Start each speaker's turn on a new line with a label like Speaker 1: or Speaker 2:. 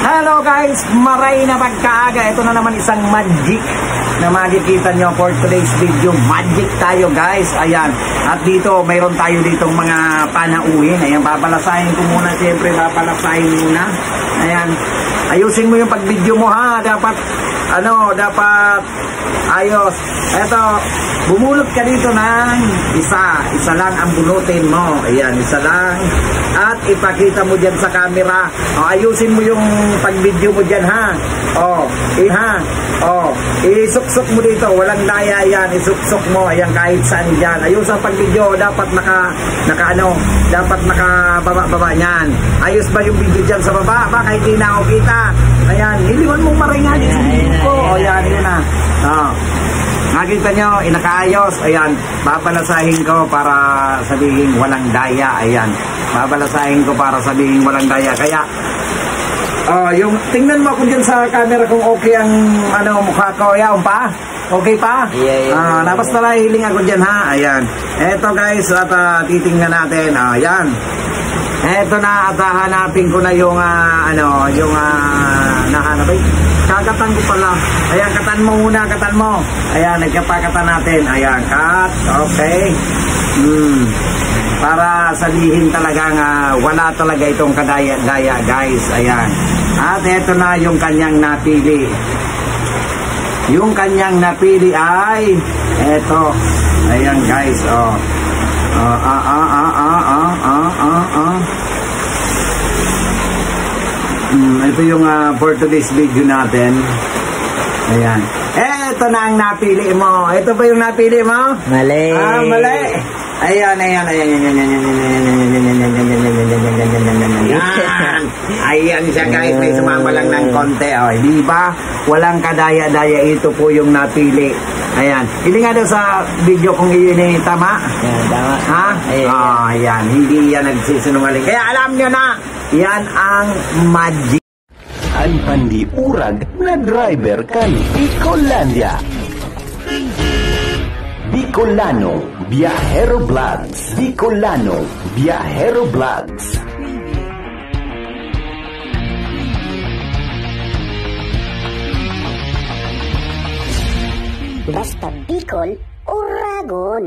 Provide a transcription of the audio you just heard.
Speaker 1: Hello guys, maray na pagkaaga. Ito na naman isang magic na makikita nyo for today's video. Magic tayo guys. Ayan. At dito, mayroon tayo ditong mga panauhin. Ayan, papalasahin ko muna. Siyempre, papalasahin muna. Ayan. Ayusin mo yung pag-video mo ha. Dapat, dapat ayos. Eto, bumulot ka dito ng isa lang ang bunutin mo. Ayan, isa lang. At ipakita mo dyan sa camera. Ayusin mo yung pag-video mo dyan ha. Isuksok mo dito. Walang daya yan. Isuksok mo. Ayan, kahit saan dyan. Ayos ang pag-video. Dapat dapat nakababa niyan. Ayos ba yung video dyan sa baba? Baka hindi na ako kita. Ayan, hiliwan mong maringan yung video ko. Ayan, yun na. Nakita nyo, inakaayos. Ayan, babalasahin ko para sabihin walang daya. Ayan, babalasahin ko para sabihin walang daya. Kaya, yung tingnan mo ako dyan sa camera kung okay ang mukha ko. Ayan, pa? Okay pa?
Speaker 2: Yeah.
Speaker 1: Basta na hiling ako dyan ha. Ayan. Eto guys, at titingnan natin. Ayan. Eto na, at hanapin ko na yung nahanap ay. Kakatan ko pala. Ayan, katan mo muna, katan mo. Ayan, nagkapakatan natin. Ayan, cut. Okay. Para sabihin talagang wala talaga itong kadaya-daya guys. Ayan. At eto na yung kanyang napili. Yung kanyang napili ay eto. Ayan guys, ito yung for today's video natin. Ayan. Ito na ang napili mo. Ito ba yung napili mo?
Speaker 2: Mali.
Speaker 1: Mali. Ayan. Ayan siya guys. May sumama lang ng konti. Di ba? Walang kadaya-daya. Ito po yung napili. Ayan. Hindi nga daw sa video kung iyon ay tama.
Speaker 2: Yan, tama.
Speaker 1: Ha? Ayan. Hindi yan nagsisinungaling. Kaya alam nyo na, yan ang magic.
Speaker 3: Ang pandiurag na driver kan Bicolandia. Bicolano Viajero Vlogs. Bicolano Viajero Vlogs.
Speaker 4: Basta Bicol, Uragon.